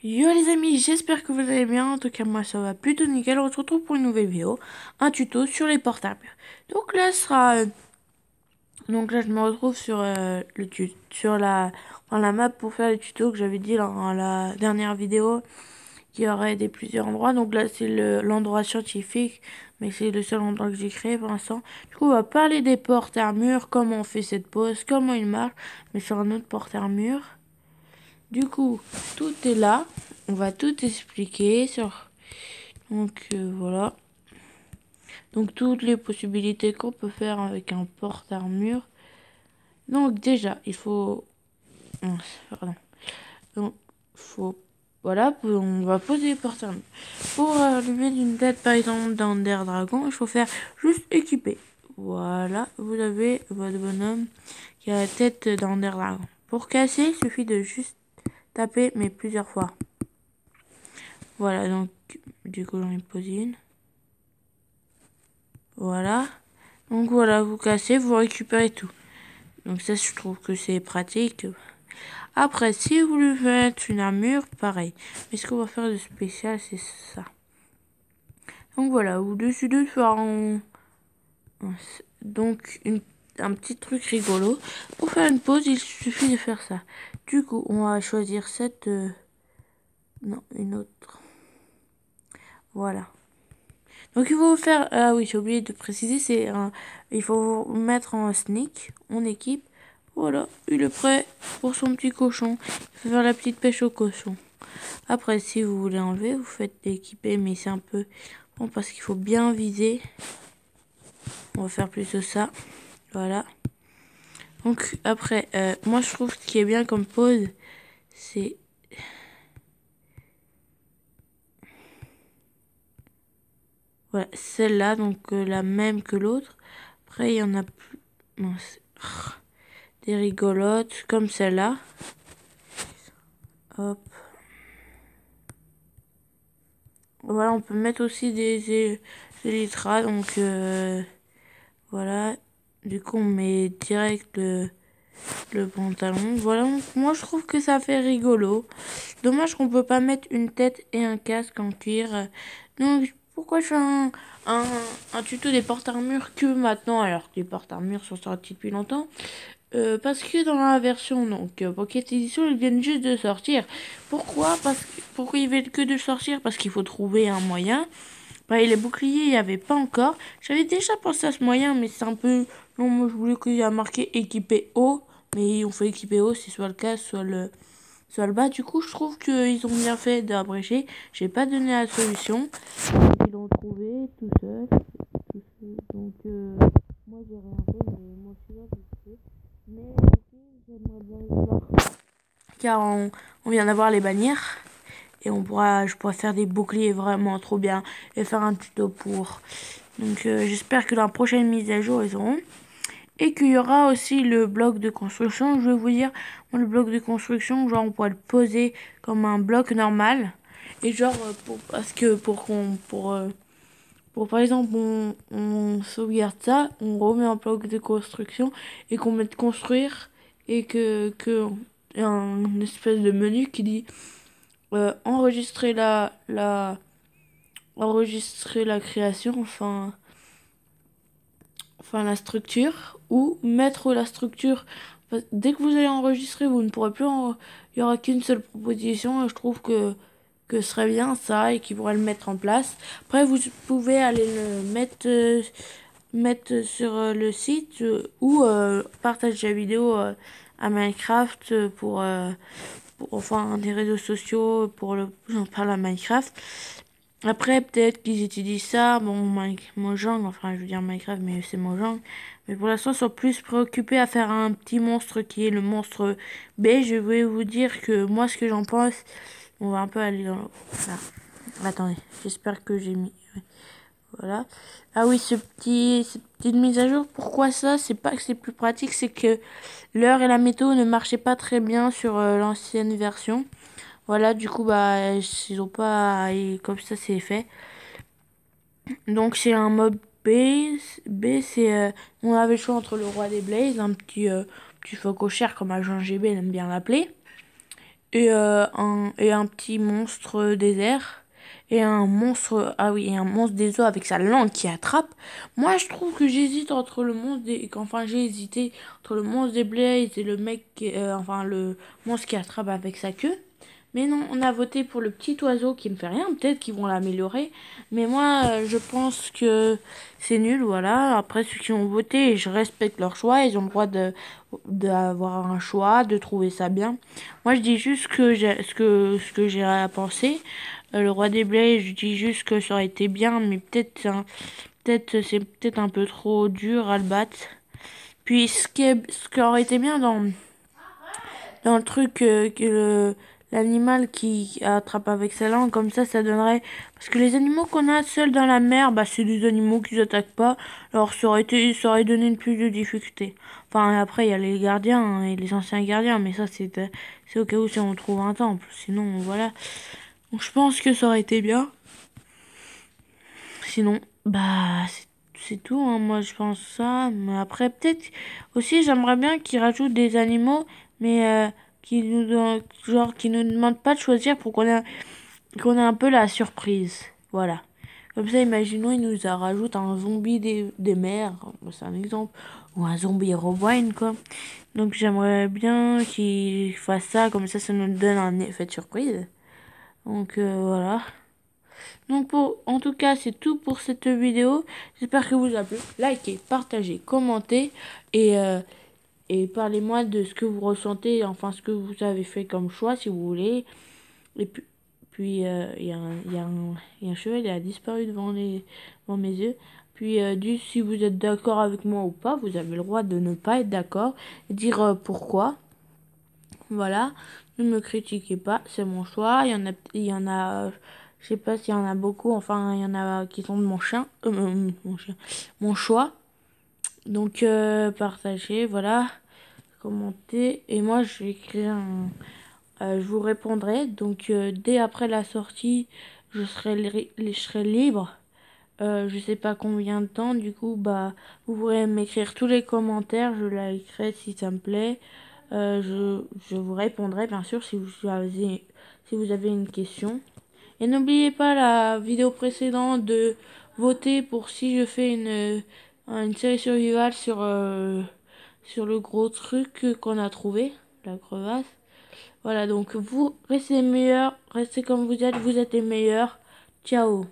Yo les amis, j'espère que vous allez bien. En tout cas, moi ça va plutôt nickel. On se retrouve pour une nouvelle vidéo, un tuto sur les portables. Donc là, je me retrouve sur la map pour faire les tutos que j'avais dit dans la dernière vidéo, qui aurait des plusieurs endroits. Donc là, c'est l'endroit scientifique, mais c'est le seul endroit que j'ai créé pour l'instant. Du coup, on va parler des porte-armures, comment on fait cette pose, comment il marche, mais sur un autre porte-armure. Du coup, tout est là. On va tout expliquer sur. Donc voilà. Donc toutes les possibilités qu'on peut faire avec un porte-armure. Donc déjà, il faut. Pardon. Donc faut. Voilà, on va poser le porte-armure. Pour lui mettre une tête par exemple d'Ender Dragon, il faut faire juste équiper. Voilà, vous avez votre bonhomme qui a la tête d'Ender Dragon. Pour casser, il suffit de juste taper mais plusieurs fois. Voilà, donc du coup j'en ai posé une. Voilà. Donc voilà, vous cassez, vous récupérez tout. Donc ça, je trouve que c'est pratique. Après, si vous voulez mettre une armure, pareil. Mais ce qu'on va faire de spécial, c'est ça. Donc voilà, au-dessus de faire donc un petit truc rigolo. Pour faire une pause, il suffit de faire ça. Du coup, on va choisir cette... non, une autre. Voilà. Donc il faut faire... Ah oui, j'ai oublié de préciser, il faut vous mettre en sneak, en équipe. Voilà, il est prêt pour son petit cochon. Il faut faire la petite pêche au cochon. Après, si vous voulez enlever, vous faites équiper, mais c'est un peu... Bon, parce qu'il faut bien viser. On va faire plutôt ça. Voilà. Donc après, moi je trouve ce qui est bien comme pose, c'est... Voilà, celle-là, donc la même que l'autre. Après, il y en a plus... Non, des rigolotes, comme celle-là. Hop. Voilà, on peut mettre aussi des élytras, donc voilà. Du coup, on met direct le pantalon. Voilà, donc moi je trouve que ça fait rigolo. Dommage qu'on peut pas mettre une tête et un casque en cuir. Donc pourquoi je fais un, un tuto des porte-armures que maintenant, alors que les porte-armures sont sortis depuis longtemps? Parce que dans la version donc Pocket Edition, ils viennent juste de sortir. Pourquoi? Pourquoi ils viennent que de sortir? Parce qu'il faut trouver un moyen. Bah, et les boucliers, il n'y avait pas encore. J'avais déjà pensé à ce moyen, mais c'est un peu... Non, moi je voulais qu'il y ait marqué équipé haut. Mais on fait équipé haut, c'est soit le cas, soit le bas. Du coup, je trouve qu'ils ont bien fait d'abréger. J'ai pas donné la solution. Ils l'ont trouvé tout seul. Donc, moi j'ai rien fait, mais moi je suis là, je sais. Mais aussi, j'aimerais bien le voir. Car on vient d'avoir les bannières. Et je pourrais faire des boucliers vraiment trop bien. Et faire un tuto pour. Donc j'espère que dans la prochaine mise à jour, ils auront. Et qu'il y aura aussi le bloc de construction. Je vais vous dire, moi, le bloc de construction, genre on pourrait le poser comme un bloc normal. Et genre, parce que pour par exemple, on sauvegarde ça, on remet un bloc de construction et qu'on mette construire et que un espèce de menu qui dit enregistrer la création, enfin la structure, ou mettre la structure. Dès que vous allez enregistrer, vous ne pourrez plus il y aura qu'une seule proposition et je trouve que ce serait bien ça et qu'ils pourraient le mettre en place. Après, vous pouvez aller le mettre sur le site ou partager la vidéo à Minecraft pour enfin des réseaux sociaux pour j'en parle à Minecraft. Après, peut-être qu'ils utilisent ça, bon, Mojang, enfin, je veux dire Minecraft, mais c'est Mojang. Mais pour l'instant, ils sont plus préoccupés à faire un petit monstre qui est le monstre B. Je vais vous dire que moi, ce que j'en pense, on va un peu aller dans... Voilà. Attendez, j'espère que j'ai mis... Voilà. Ah oui, cette petite mise à jour, pourquoi ça? C'est pas que c'est plus pratique, c'est que l'heure et la météo ne marchaient pas très bien sur l'ancienne version. Voilà, du coup, bah, ils ont pas... Et comme ça, c'est fait. Donc, c'est un mob B. B, c'est... on avait le choix entre le roi des blazes, un petit faucochère, comme agent GB, il aime bien l'appeler. et un petit monstre désert. Et un monstre, ah oui, et un monstre des eaux avec sa langue qui attrape. Moi, je trouve que j'hésite entre le monstre des, enfin, j'ai hésité entre le monstre des Blaze et le mec, enfin, le monstre qui attrape avec sa queue. Mais non, on a voté pour le petit oiseau qui me fait rien. Peut-être qu'ils vont l'améliorer. Mais moi, je pense que c'est nul, voilà. Après, ceux qui ont voté, je respecte leur choix. Ils ont le droit d'avoir un choix, de trouver ça bien. Moi, je dis juste que ce que j'ai à penser. Le roi des blés, je dis juste que ça aurait été bien, mais peut-être c'est peut-être un peu trop dur à le battre. Puis ce qui aurait été bien dans le truc que l'animal qui attrape avec sa langue, comme ça donnerait... Parce que les animaux qu'on a seuls dans la mer, bah c'est des animaux qui s'attaquent pas, alors ça aurait donné une plus de difficulté. Enfin, après, il y a les gardiens hein, et les anciens gardiens, mais ça, c'est au cas où si on trouve un temple. Sinon, voilà. Donc, je pense que ça aurait été bien. Sinon, bah, c'est tout, hein. Moi, je pense ça. Mais après, peut-être aussi, j'aimerais bien qu'ils rajoutent des animaux, mais genre, qui nous demandent pas de choisir pour qu'on ait un peu la surprise. Voilà. Comme ça, imaginons, ils nous rajoutent un zombie des mers. C'est un exemple. Ou un zombie Herobrine, quoi. Donc, j'aimerais bien qu'ils fassent ça. Comme ça nous donne un effet de surprise. Donc, voilà. Donc en tout cas, c'est tout pour cette vidéo. J'espère que vous a plu. Likez, partagez, commentez et parlez-moi de ce que vous ressentez, enfin ce que vous avez fait comme choix si vous voulez. Et puis il y a un cheval, il a disparu devant mes yeux. Puis dites si vous êtes d'accord avec moi ou pas. Vous avez le droit de ne pas être d'accord et dire pourquoi. Voilà, ne me critiquez pas, c'est mon choix. Je sais pas s'il y en a beaucoup. Enfin, il y en a qui sont de mon choix. Donc, partagez, voilà, commentez. Et moi, je vais écrire je vous répondrai. Donc, dès après la sortie, je serai libre. Je sais pas combien de temps. Du coup, bah, vous pourrez m'écrire tous les commentaires. Je likerai si ça me plaît. Je vous répondrai bien sûr si vous avez une question. Et n'oubliez pas la vidéo précédente de voter pour si je fais une série survivale sur le gros truc qu'on a trouvé, la crevasse. Voilà, donc vous restez meilleurs, restez comme vous êtes les meilleurs. Ciao.